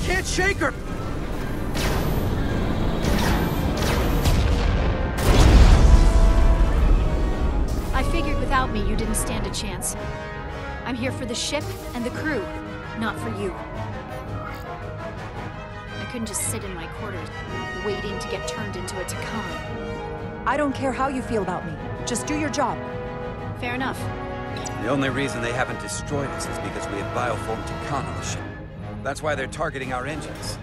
can't shake her! I figured without me you didn't stand a chance. I'm here for the ship and the crew, not for you. I couldn't just sit in my quarters, waiting to get turned into a Takan. I don't care how you feel about me. Just do your job. Fair enough. The only reason they haven't destroyed us is because we have bioformed Takan on the ship. That's why they're targeting our engines.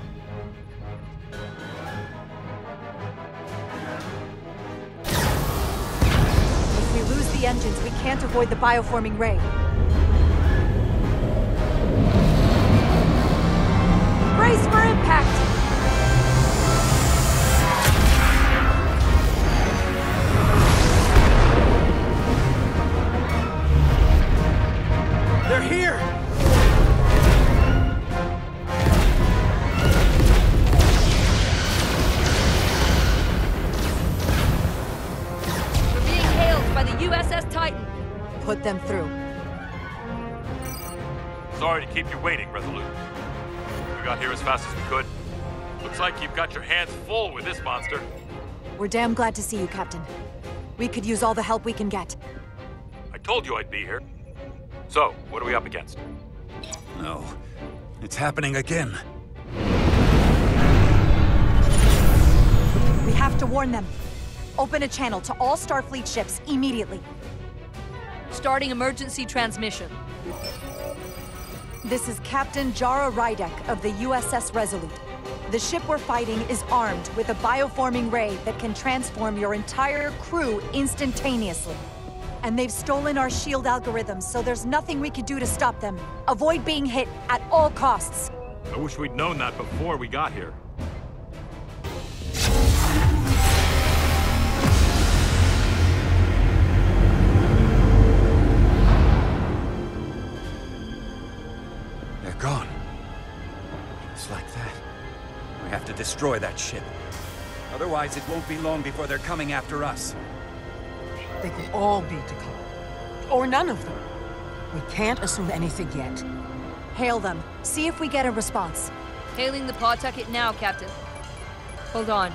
If we lose the engines, we can't avoid the bioforming ray. Brace for impact! They're here! We're being hailed by the USS Titan. Put them through. Sorry to keep you waiting, Resolute. We got here as fast as we could. Looks like you've got your hands full with this monster. We're damn glad to see you, Captain. We could use all the help we can get. I told you I'd be here. So, what are we up against? No. It's happening again. We have to warn them. Open a channel to all Starfleet ships immediately. Starting emergency transmission. This is Captain Jara Rydek of the USS Resolute. The ship we're fighting is armed with a bioforming ray that can transform your entire crew instantaneously. And they've stolen our shield algorithms, so there's nothing we can do to stop them. Avoid being hit at all costs. I wish we'd known that before we got here. They're gone. Just like that. We have to destroy that ship. Otherwise, it won't be long before they're coming after us. They could all be Takan. Or none of them. We can't assume anything yet. Hail them. See if we get a response. Hailing the Pawtucket now, Captain. Hold on.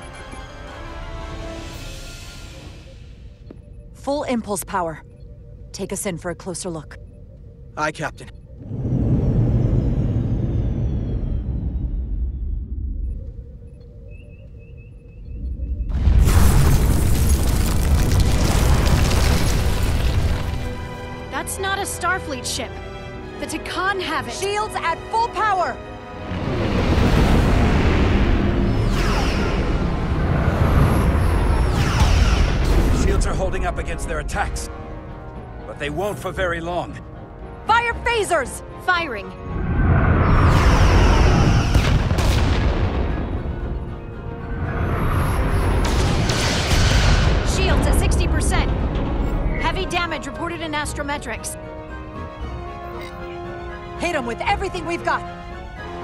Full impulse power. Take us in for a closer look. Aye, Captain. That's not a Starfleet ship. The Takan have it. Shields at full power! Shields are holding up against their attacks. But they won't for very long. Fire phasers! Firing. Shields at 60%. Heavy damage reported in astrometrics. Hit them with everything we've got!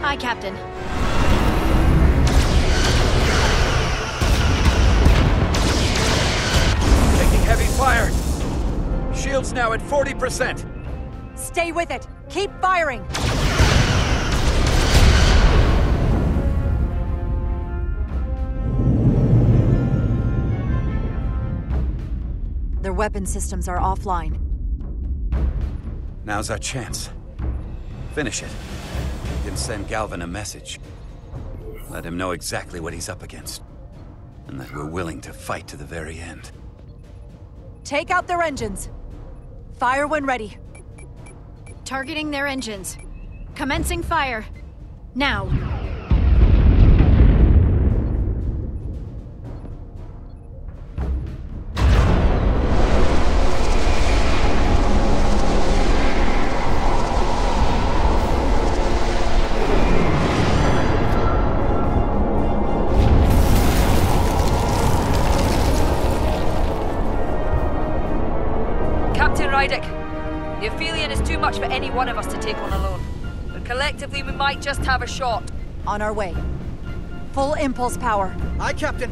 Aye, Captain. Taking heavy fire. Shields now at 40%. Stay with it! Keep firing! Their weapon systems are offline. Now's our chance. Finish it. We can send Galvin a message. Let him know exactly what he's up against. And that we're willing to fight to the very end. Take out their engines. Fire when ready. Targeting their engines. Commencing fire. Now. Captain Rydek, the Aphelion is too much for any one of us to take on alone. But collectively, we might just have a shot. On our way. Full impulse power. Aye, Captain.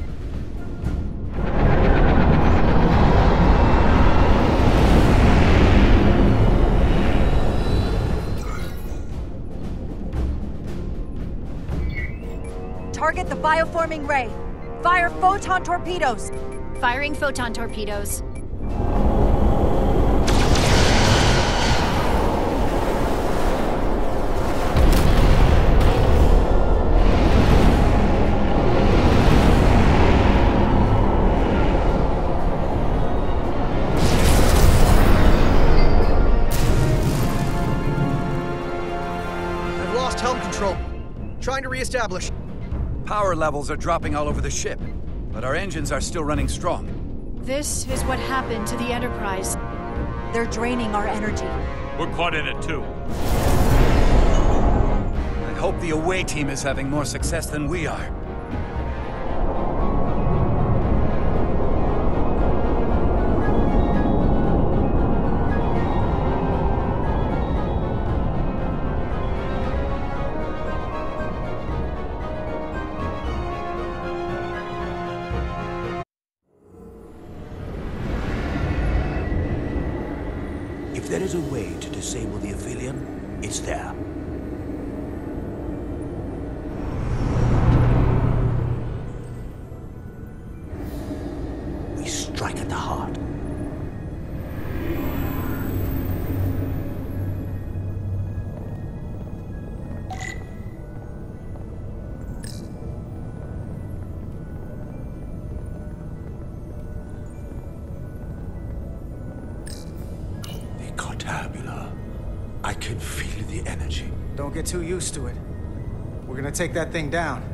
target the bioforming ray. Fire photon torpedoes. Firing photon torpedoes. I've lost helm control. Trying to re-establish. Power levels are dropping all over the ship, but our engines are still running strong. This is what happened to the Enterprise. They're draining our energy. We're caught in it too. I hope the away team is having more success than we are. If there is a way to disable the Aphelion, it's there. We strike at the heart. I can feel the energy. Don't get too used to it. We're gonna take that thing down.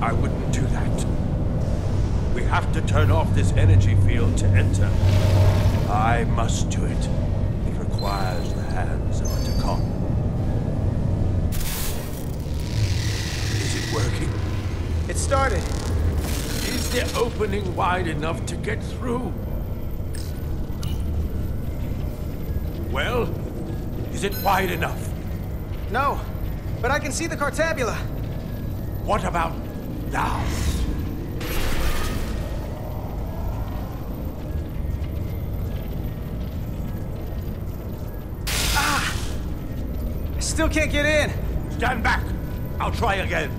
I wouldn't do that. We have to turn off this energy field to enter. I must do it. It requires the hands of a Takon. Is it working? It started. Is the opening wide enough to get through? Well, is it wide enough? No, but I can see the Cartabula. What about now? I still can't get in. Stand back. I'll try again.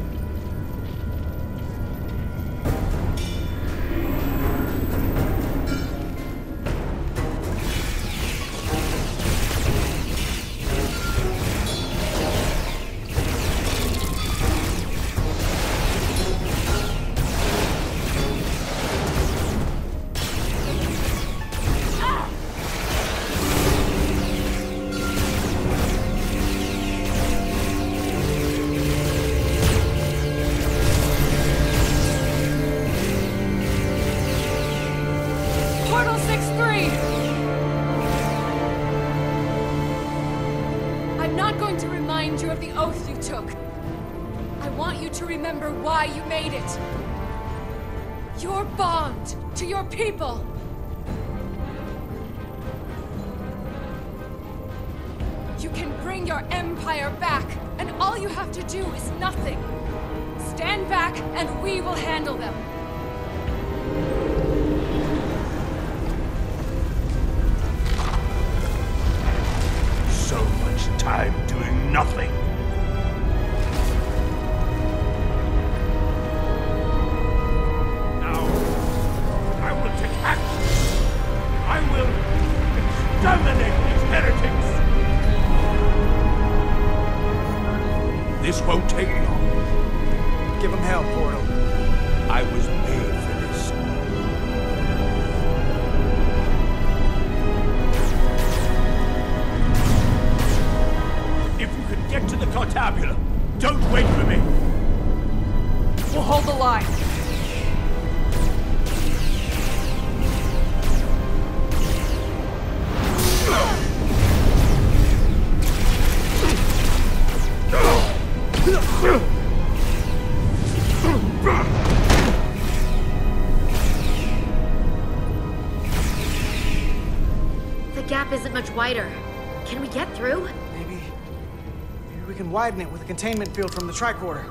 Remember why you made it. Your bond to your people. You can bring your empire back, and all you have to do is nothing. Stand back, and we will handle them. So much time doing nothing. Exterminate these heretics! This won't take long. Give them hell, Portal. I was made for this. If you can get to the Cartabula, don't wait for me. gap isn't much wider. Can we get through? Maybe we can widen it with a containment field from the tricorder.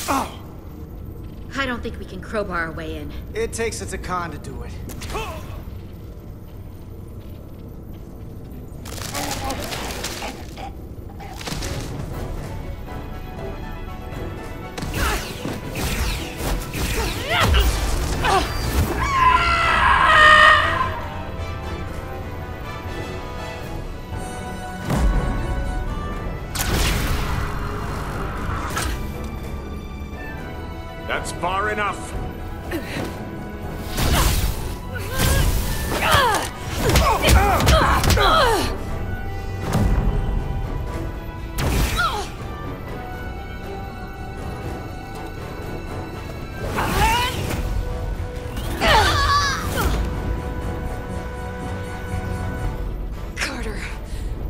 Oh! I don't think we can crowbar our way in. It takes a Takan to do it. That's far enough. Carter,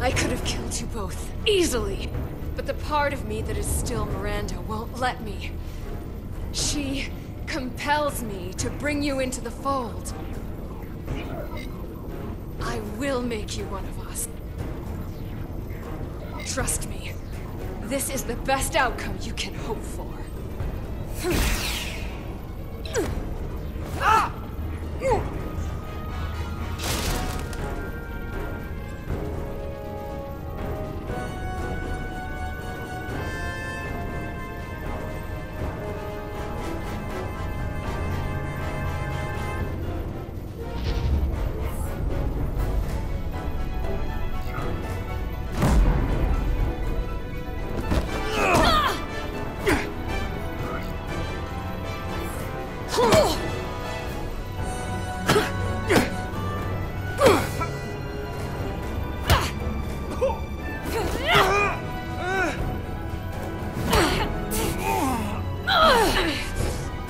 I could have killed you both, easily. But the part of me that is still Miranda won't let me. She compels me to bring you into the fold. I will make you one of us. Trust me, this is the best outcome you can hope for.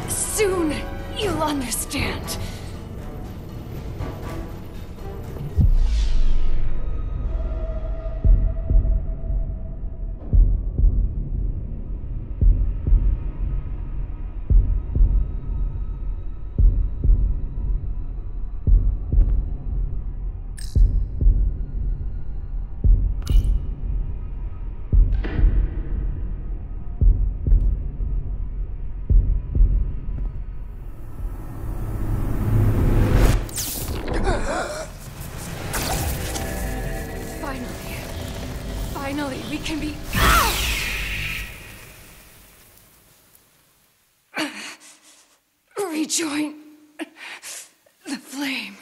Soon, you'll understand. Finally, we can be... rejoin the flame.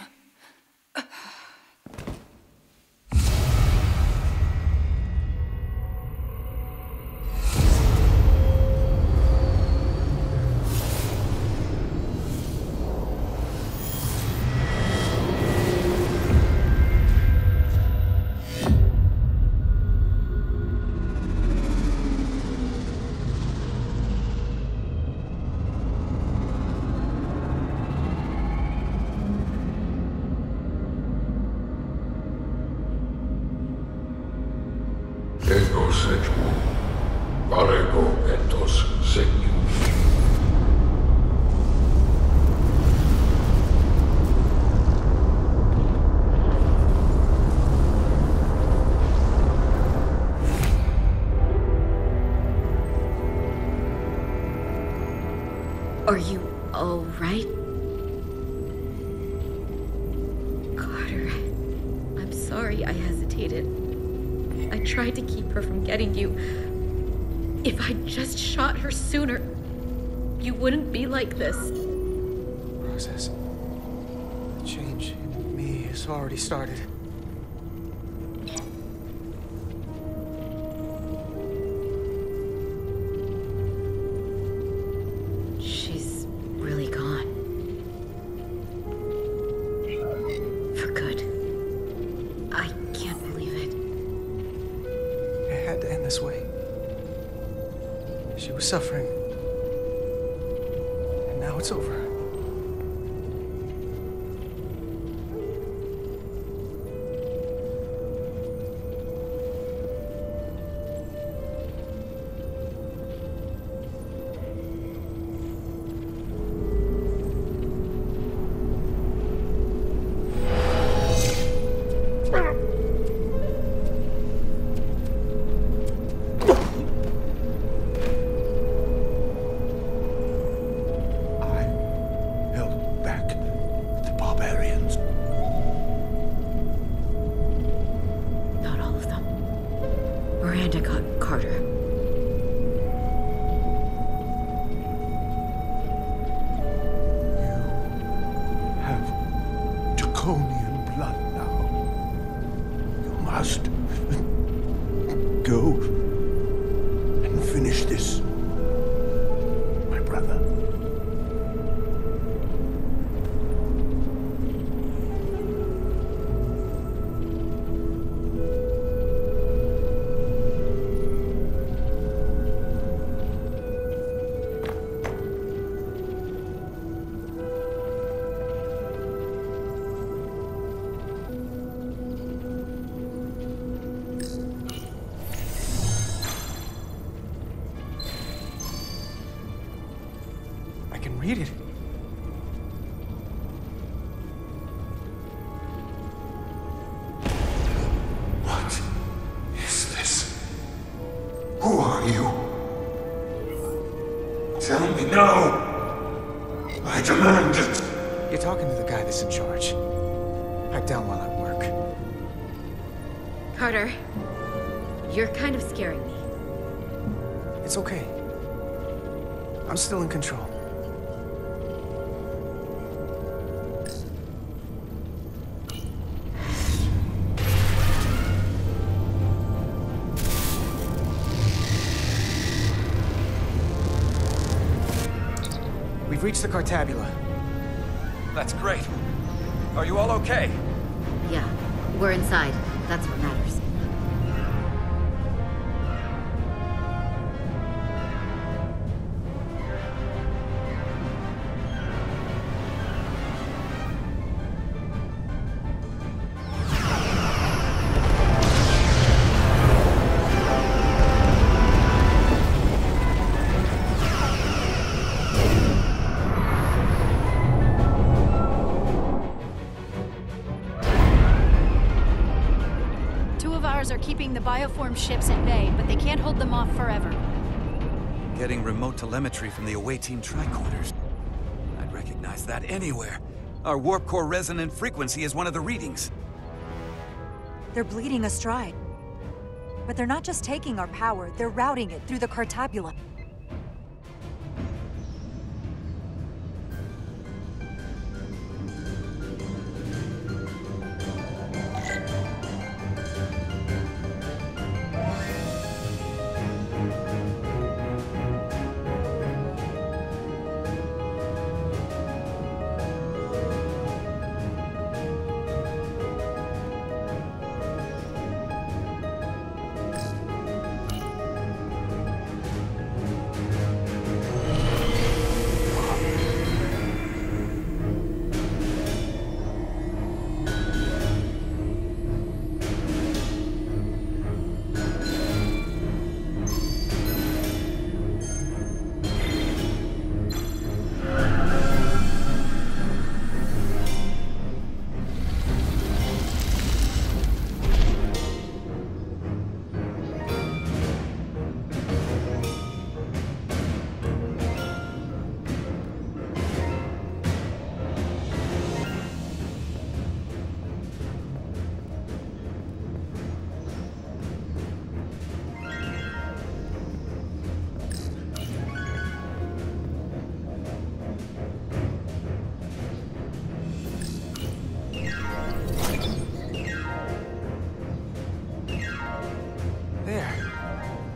Are you all right? Carter, I'm sorry I hesitated. I tried to keep her from getting you. If I'd just shot her sooner, you wouldn't be like this. Process. The change in me has already started. She's really gone. For good. I can't believe it. It had to end this way. She was suffering. And now it's over. draconian blood now. You must go and finish this, my brother. Read it. What is this? Who are you? Tell me now. I demand it. You're talking to the guy that's in charge. Pipe down while I work. Carter, you're kind of scaring me. It's okay. I'm still in control. We've reached the Cartabula. That's great. Are you all okay? Yeah, we're inside. That's what matters. Are keeping the bioform ships at bay, but they can't hold them off forever. Getting remote telemetry from the away team tricorders. I'd recognize that anywhere. Our warp core resonant frequency is one of the readings. They're bleeding astride. But they're not just taking our power, they're routing it through the Cartabula.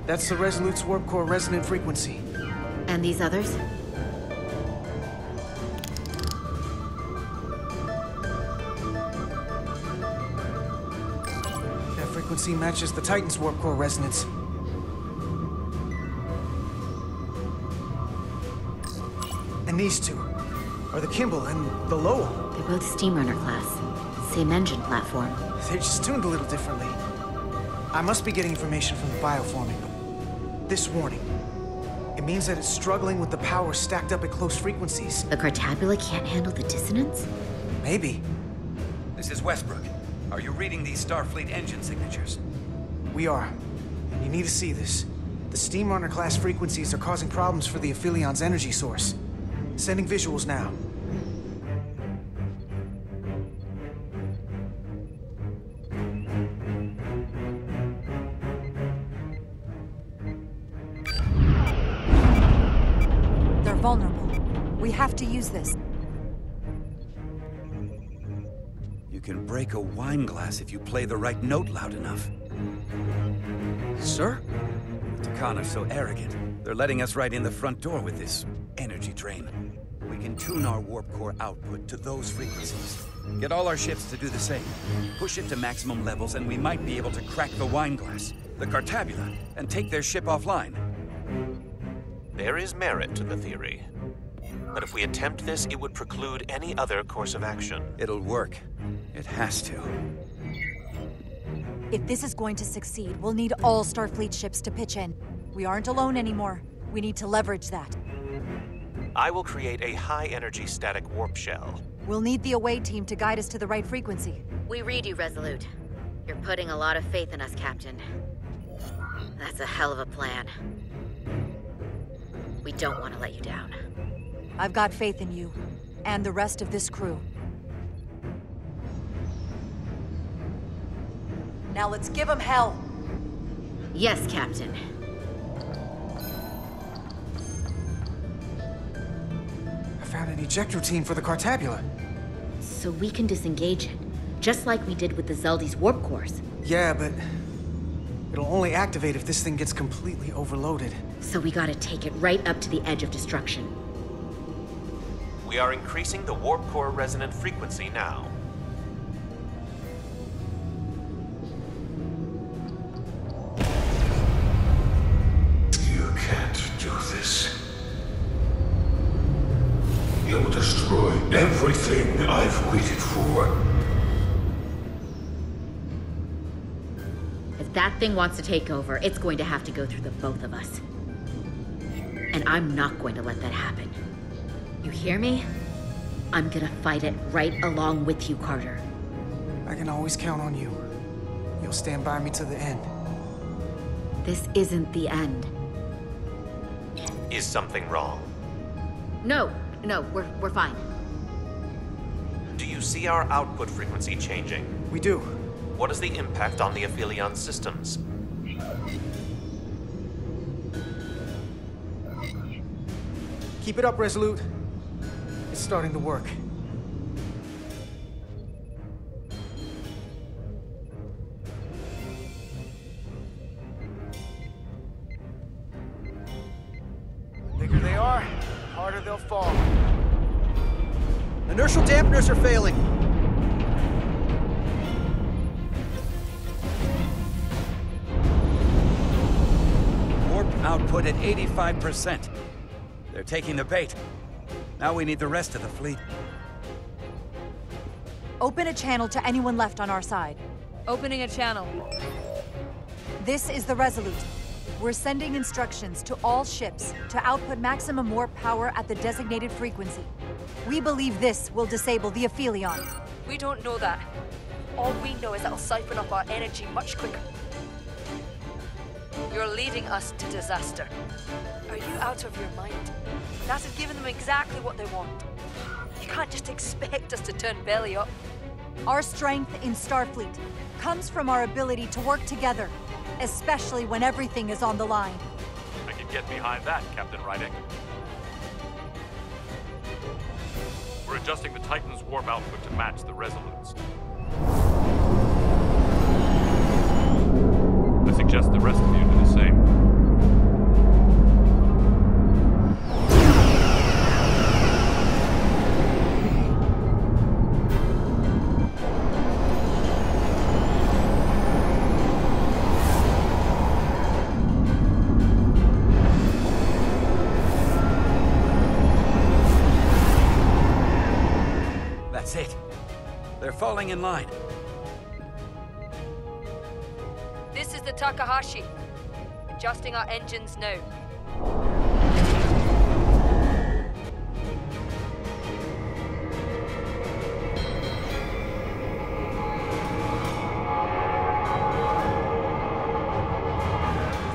That's the Resolute's warp core resonant frequency. And these others? That frequency matches the Titan's warp core resonance. And these two are the Kimball and the Lowell. They're both Steamrunner class. Same engine platform. They're just tuned a little differently. I must be getting information from the bioforming. This warning. It means that it's struggling with the power stacked up at close frequencies. The Cartabula can't handle the dissonance? Maybe. This is Westbrook. Are you reading these Starfleet engine signatures? We are. And you need to see this. The Steamrunner class frequencies are causing problems for the Aphilion's energy source. Sending visuals now. They're vulnerable. We have to use this. can break a wine glass if you play the right note loud enough. Sir? The Takhan are so arrogant. They're letting us right in the front door with this energy drain. We can tune our warp core output to those frequencies. Get all our ships to do the same. Push it to maximum levels and we might be able to crack the wine glass, the Cartabula, and take their ship offline. There is merit to the theory. But if we attempt this, it would preclude any other course of action. It'll work. It has to. If this is going to succeed, we'll need all Starfleet ships to pitch in. We aren't alone anymore. We need to leverage that. I will create a high-energy static warp shell. We'll need the away team to guide us to the right frequency. We read you, Resolute. You're putting a lot of faith in us, Captain. That's a hell of a plan. We don't want to let you down. I've got faith in you, and the rest of this crew. Now let's give them hell! Yes, Captain. I found an ejector team for the Cartabula. So we can disengage it, just like we did with the Zeldy's warp cores. Yeah, but it'll only activate if this thing gets completely overloaded. So we gotta take it right up to the edge of destruction. We are increasing the warp core resonant frequency now. You can't do this. You'll destroy everything I've waited for. If that thing wants to take over, it's going to have to go through the both of us. And I'm not going to let that happen. You hear me? I'm gonna fight it right along with you, Carter. I can always count on you. You'll stand by me to the end. This isn't the end. Is something wrong? No, we're fine. Do you see our output frequency changing? We do. What is the impact on the Aphelion systems? Keep it up, Resolute. It's starting to work. The bigger they are, the harder they'll fall. Inertial dampeners are failing. Warp output at 85%. They're taking the bait. Now we need the rest of the fleet. Open a channel to anyone left on our side. Opening a channel. This is the Resolute. We're sending instructions to all ships to output maximum warp power at the designated frequency. We believe this will disable the Aphelion. We don't know that. All we know is it'll siphon up our energy much quicker. You're leading us to disaster. Are you out of your mind? That has given them exactly what they want. You can't just expect us to turn belly up. Our strength in Starfleet comes from our ability to work together, especially when everything is on the line. I can get behind that, Captain Rydick. We're adjusting the Titan's warp output to match the Resolute's. I suggest the rest of you do the same. That's it. They're falling in line. This is the Takahashi. Adjusting our engines now.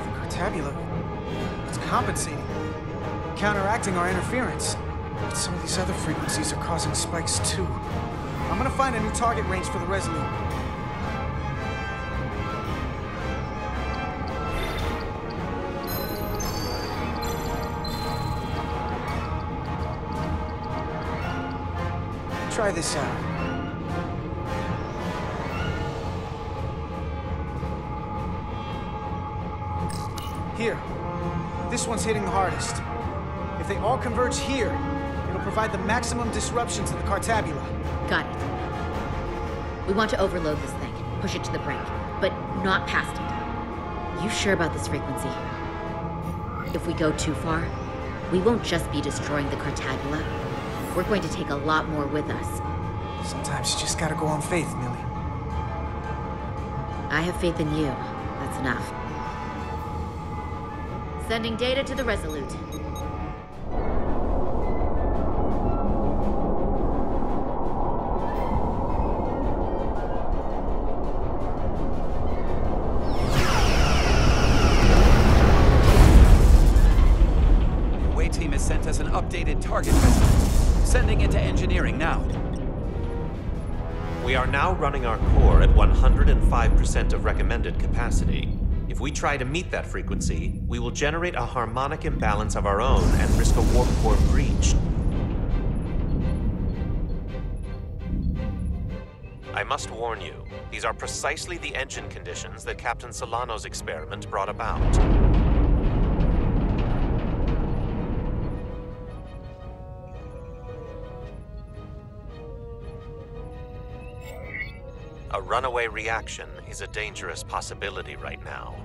The Cartabula, it's compensating, counteracting our interference. But some of these other frequencies are causing spikes too. I'm gonna find a new target range for the Resolute. Try this out. Here. This one's hitting the hardest. If they all converge here, it'll provide the maximum disruption to the Cartabula. Got it. We want to overload this thing, push it to the brink, but not past it. You sure about this frequency? If we go too far, we won't just be destroying the Cartabula. We're going to take a lot more with us. Sometimes you just gotta go on faith, Millie. I have faith in you. That's enough. Sending data to the Resolute. The away team has sent us an updated target Resolute. Sending it to engineering now. We are now running our core at 105% of recommended capacity. If we try to meet that frequency, we will generate a harmonic imbalance of our own and risk a warp core breach. I must warn you, these are precisely the engine conditions that Captain Solano's experiment brought about. A runaway reaction is a dangerous possibility right now.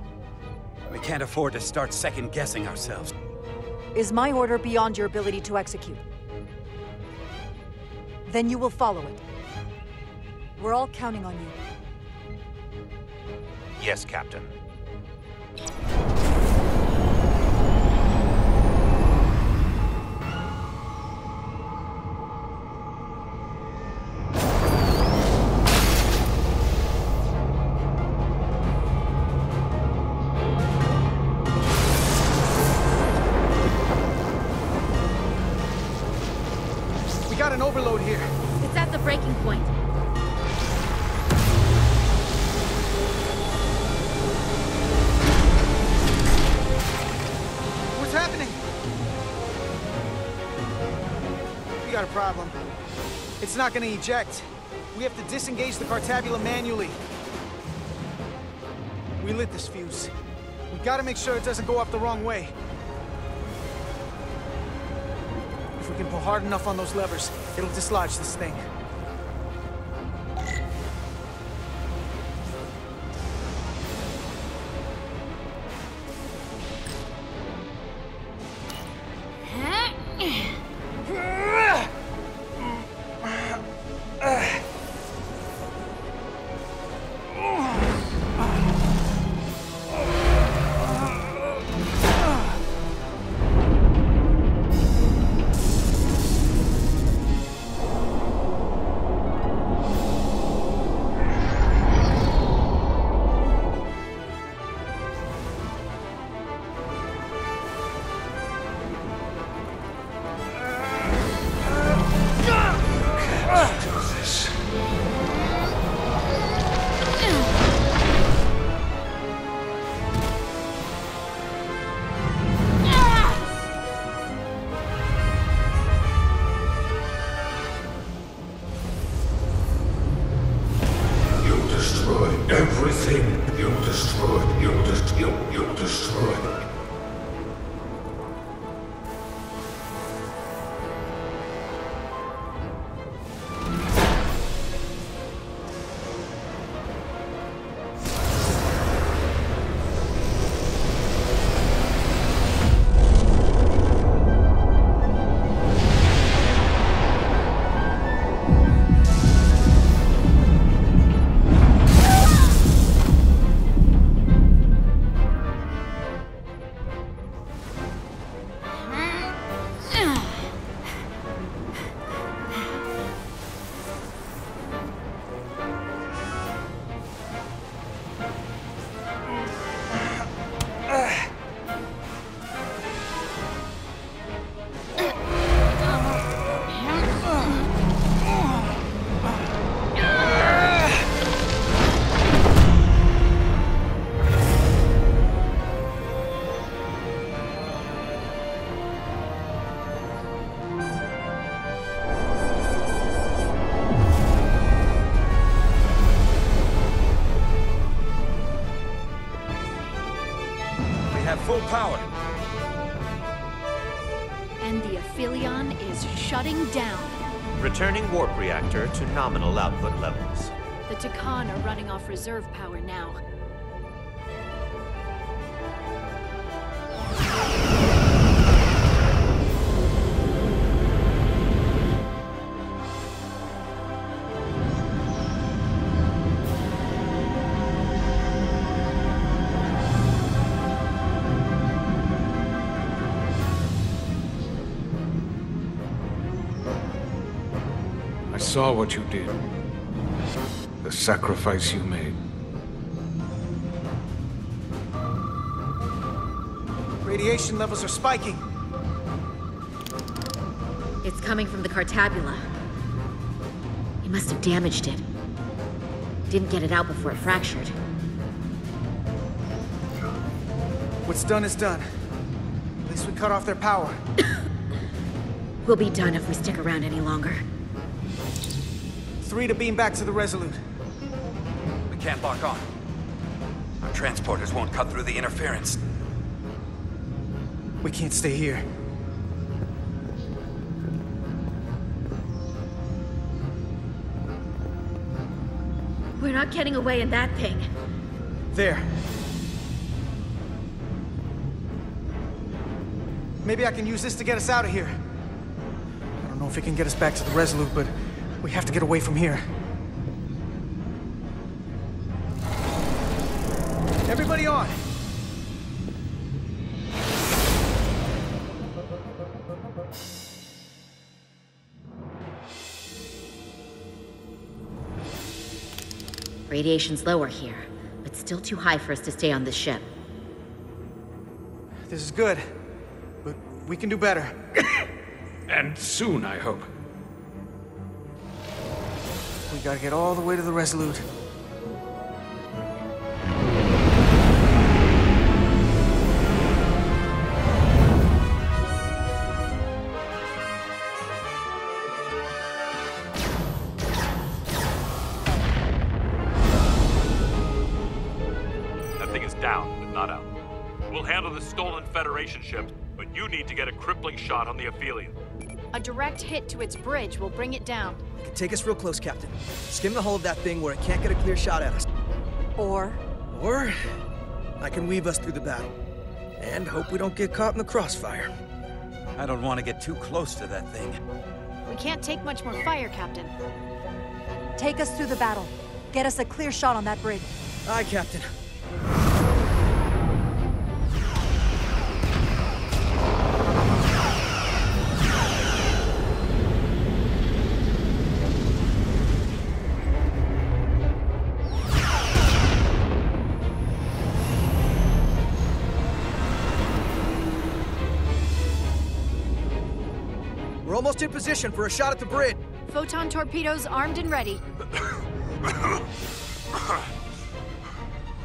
We can't afford to start second-guessing ourselves. Is my order beyond your ability to execute? Then you will follow it. We're all counting on you. Yes, Captain. An overload here. It's at the breaking point. What's happening? We got a problem. It's not gonna eject. We have to disengage the Cartabula manually. We lit this fuse. We gotta make sure it doesn't go up the wrong way. If we can pull hard enough on those levers, it'll dislodge this thing. Everything you destroyed, you destroyed. full power. And the Aphelion is shutting down. Returning warp reactor to nominal output levels. The Takan are running off reserve power now. I saw what you did. The sacrifice you made. Radiation levels are spiking. It's coming from the Cartabula. He must have damaged it. Didn't get it out before it fractured. What's done is done. At least we cut off their power. We'll be done if we stick around any longer. 3 to beam back to the Resolute. We can't lock on. Our transporters won't cut through the interference. We can't stay here. We're not getting away in that thing. There. Maybe I can use this to get us out of here. I don't know if it can get us back to the Resolute, but we have to get away from here. Everybody on! Radiation's lower here, but still too high for us to stay on this ship. This is good, but we can do better. And soon, I hope. We gotta get all the way to the Resolute. That thing is down, but not out. We'll handle the stolen Federation ship, but you need to get a crippling shot on the Aphelion. A direct hit to its bridge will bring it down. Take us real close, Captain. Skim the hull of that thing where it can't get a clear shot at us. Or I can weave us through the battle. And hope we don't get caught in the crossfire. I don't want to get too close to that thing. We can't take much more fire, Captain. take us through the battle. Get us a clear shot on that bridge. Aye, Captain. We're almost in position for a shot at the bridge. Photon torpedoes armed and ready.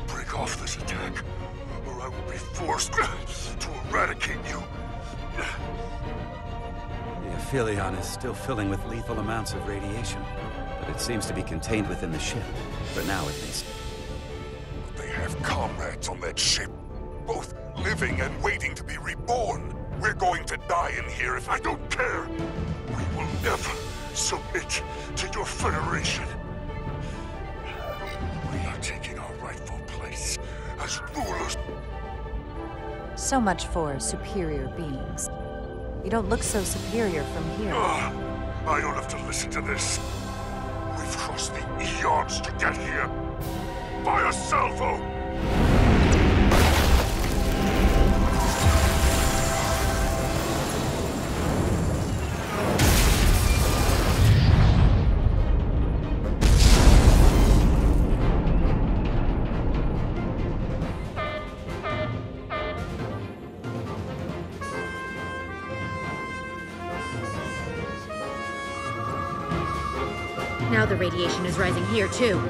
Break off this attack, or I will be forced to eradicate you. The Aphelion is still filling with lethal amounts of radiation, but it seems to be contained within the ship, for now at least. They have comrades on that ship, both living and waiting to be reborn. We're going to die in here if I don't care. We will never submit to your Federation. We are taking our rightful place as rulers. So much for superior beings. You don't look so superior from here. I don't have to listen to this. We've crossed the eons to get here. By a salvo! Now the radiation is rising here, too.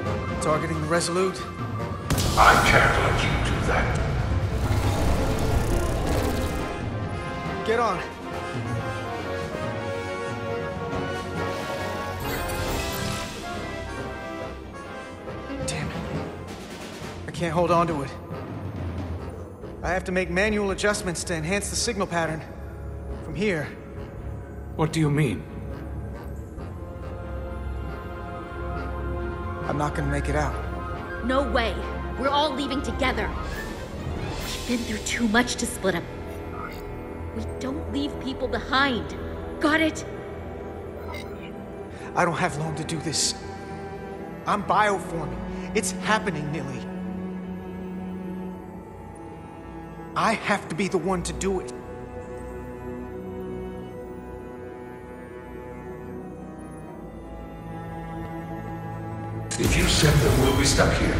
Targeting the Resolute? I can't let you do that. Get on. Damn it. I can't hold on to it. I have to make manual adjustments to enhance the signal pattern. From here. What do you mean? I'm not gonna make it out. No way. We're all leaving together. We've been through too much to split up. We don't leave people behind. Got it? I don't have long to do this. I'm bioforming. It's happening, Nilly. I have to be the one to do it. If you send them, we'll be stuck here.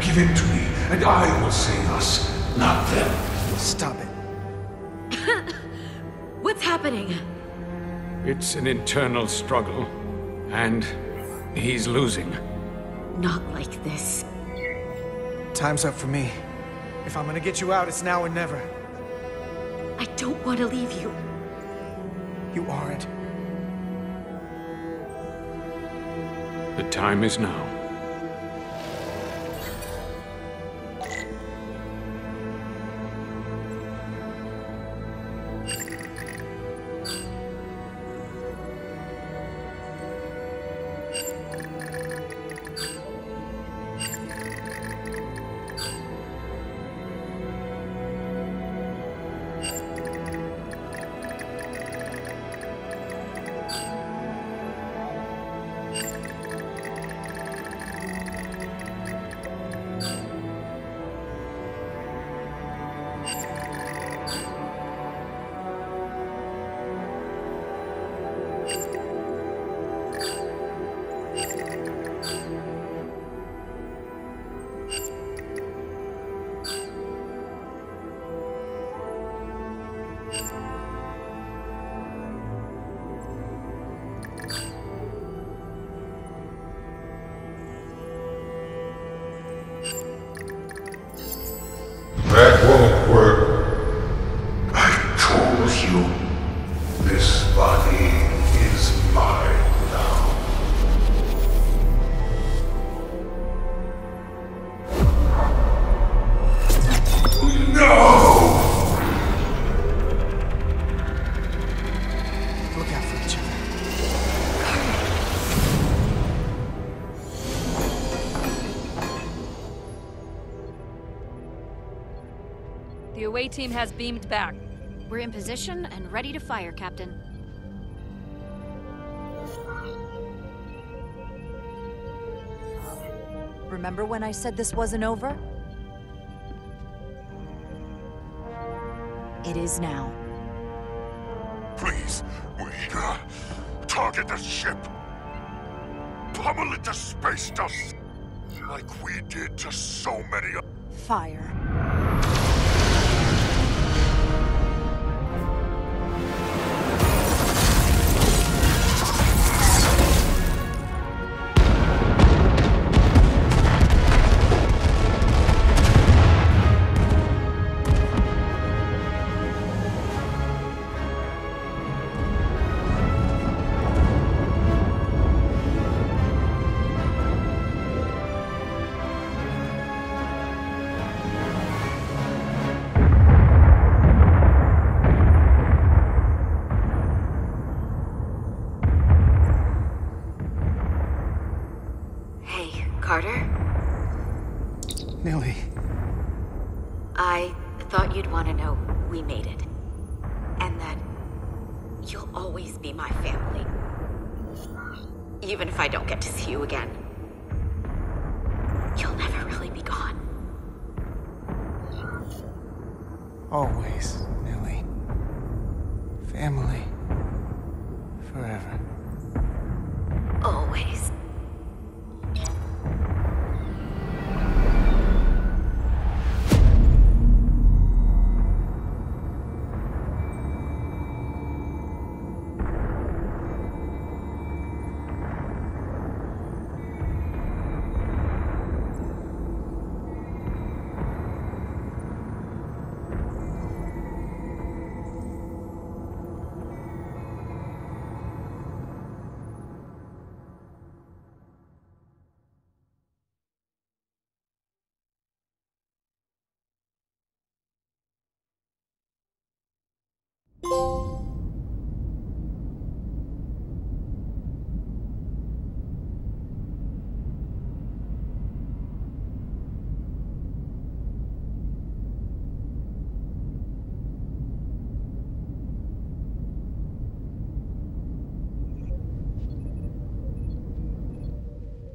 Give it to me, and I will save us, not them. Stop it. What's happening? It's an internal struggle, and he's losing. Not like this. Time's up for me. If I'm gonna get you out, it's now or never. I don't want to leave you. You aren't. The time is now. That won't work. I told you. This body is mine now. No! Look out for each other. The away team has beamed back. We're in position and ready to fire, Captain. Remember when I said this wasn't over? It is now. Please, we target the ship. Pummel it to space dust. Like we did to so many others. Fire. Carter? Nilly. I thought you'd want to know we made it. And that you'll always be my family. Even if I don't get to see you again. You'll never really be gone. Always, Nilly. Family. Forever. Always.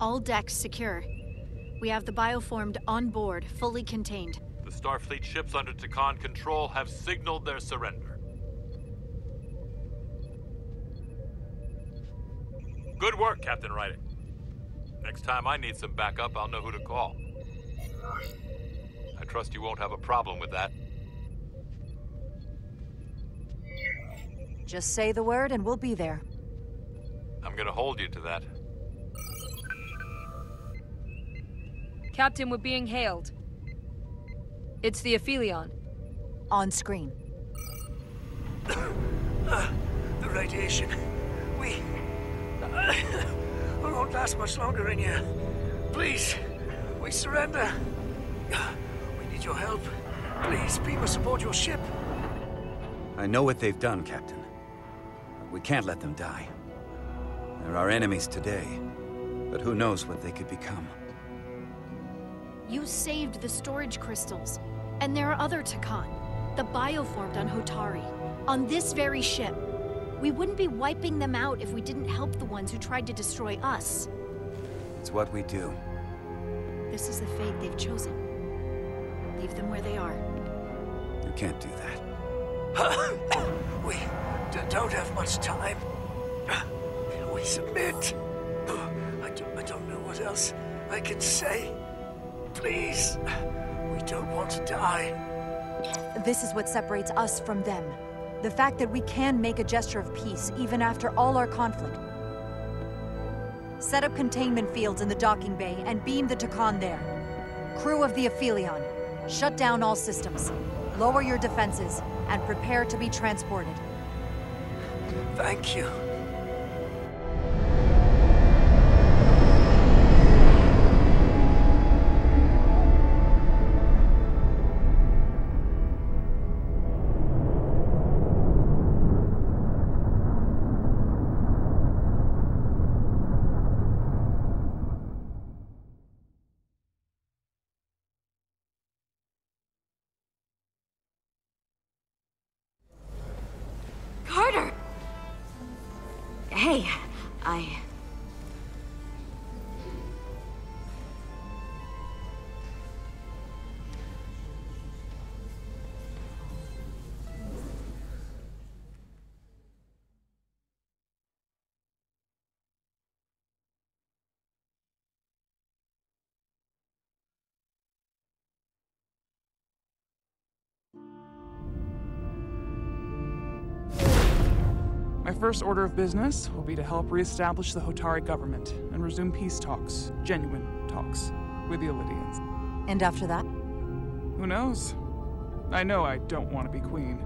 All decks secure. We have the bioformed on board, fully contained. The Starfleet ships under Takan control have signaled their surrender. Good work, Captain Rydick. Next time I need some backup, I'll know who to call. I trust you won't have a problem with that. Just say the word and we'll be there. I'm gonna hold you to that. Captain, we're being hailed. It's the Aphelion. On screen. The radiation. We won't last much longer in here. Please, we surrender. We need your help. Please, beam us aboard your ship. I know what they've done, Captain. We can't let them die. They're our enemies today, but who knows what they could become. You saved the storage crystals. And there are other Takan. The bioformed on Hotari. On this very ship. We wouldn't be wiping them out if we didn't help the ones who tried to destroy us. It's what we do. This is the fate they've chosen. Leave them where they are. You can't do that. We don't have much time. We submit. I don't know what else I can say. Please, we don't want to die. This is what separates us from them. The fact that we can make a gesture of peace even after all our conflict. Set up containment fields in the docking bay and beam the Takan there. Crew of the Aphelion, shut down all systems. Lower your defenses and prepare to be transported. Thank you. Carter! Hey, My first order of business will be to help reestablish the Hotari government and resume peace talks, genuine talks, with the Elydians. And after that? Who knows? I know I don't want to be queen.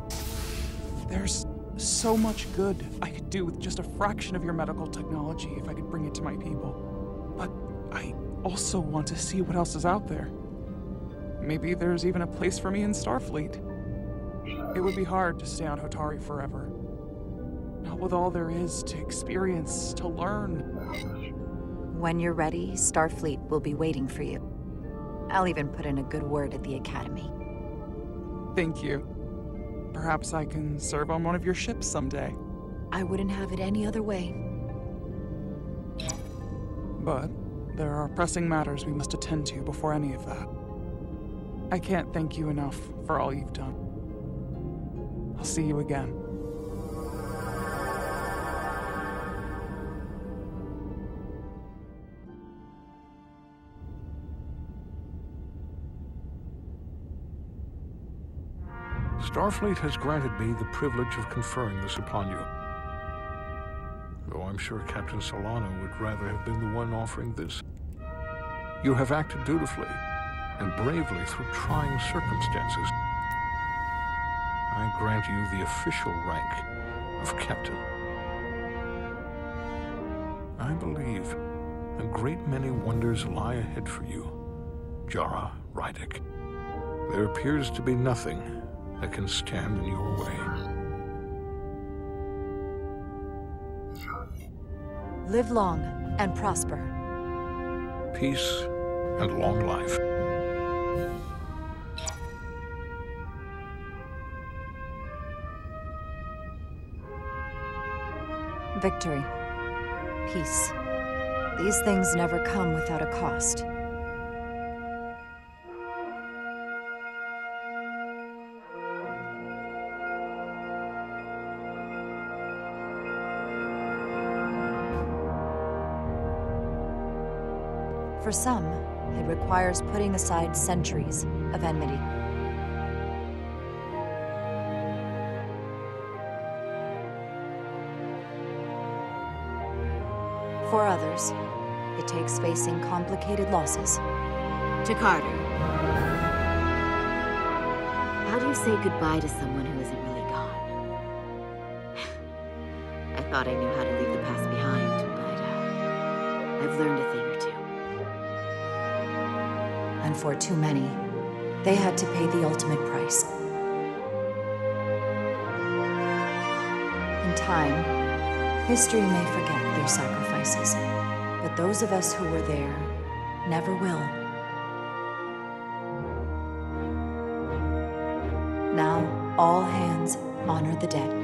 There's so much good I could do with just a fraction of your medical technology if I could bring it to my people. But I also want to see what else is out there. Maybe there's even a place for me in Starfleet. It would be hard to stay on Hotari forever. Not with all there is to experience, to learn. When you're ready, Starfleet will be waiting for you. I'll even put in a good word at the Academy. Thank you. Perhaps I can serve on one of your ships someday. I wouldn't have it any other way. But there are pressing matters we must attend to before any of that. I can't thank you enough for all you've done. I'll see you again. Starfleet has granted me the privilege of conferring this upon you. Though I'm sure Captain Solano would rather have been the one offering this. You have acted dutifully and bravely through trying circumstances. I grant you the official rank of Captain. I believe a great many wonders lie ahead for you, Jara Rydick. There appears to be nothing that can stand in your way. Live long and prosper. Peace and long life. Victory. Peace. These things never come without a cost. For some, it requires putting aside centuries of enmity. For others, it takes facing complicated losses. To Carter. How do you say goodbye to someone who isn't really gone? I thought I knew how to leave the past behind, but I've learned a thing or two. And for too many, they had to pay the ultimate price. In time, history may forget their sacrifices, but those of us who were there never will. Now, all hands honor the dead.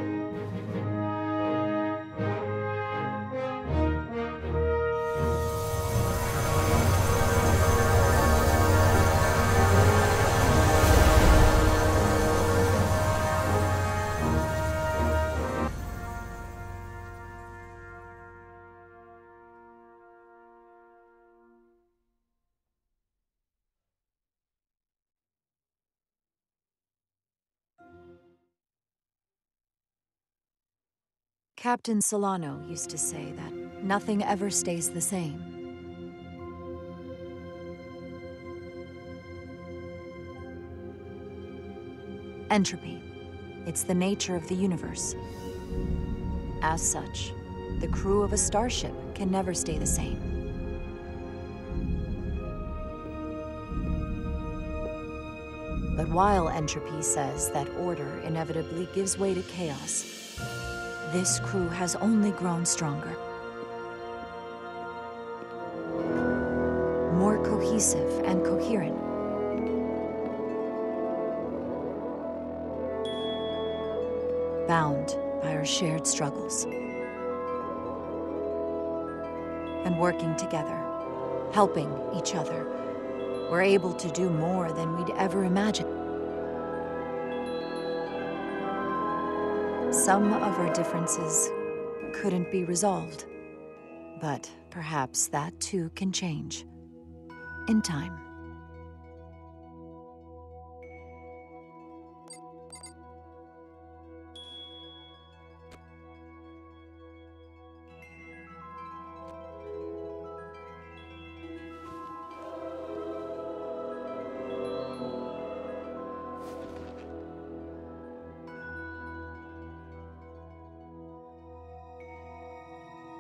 Captain Solano used to say that nothing ever stays the same. Entropy. It's the nature of the universe. As such, the crew of a starship can never stay the same. But while entropy says that order inevitably gives way to chaos, this crew has only grown stronger. More cohesive and coherent. Bound by our shared struggles. And working together, helping each other, we're able to do more than we'd ever imagined. Some of our differences couldn't be resolved, but perhaps that too can change in time.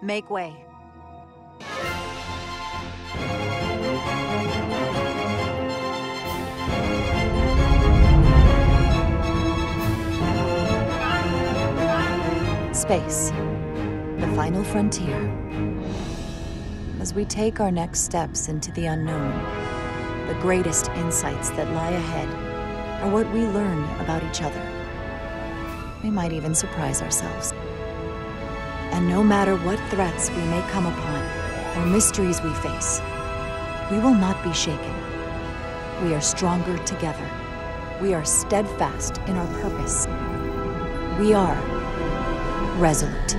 Make way. Space, the final frontier. As we take our next steps into the unknown, the greatest insights that lie ahead are what we learn about each other. We might even surprise ourselves. And no matter what threats we may come upon, or mysteries we face, we will not be shaken. We are stronger together. We are steadfast in our purpose. We are resolute.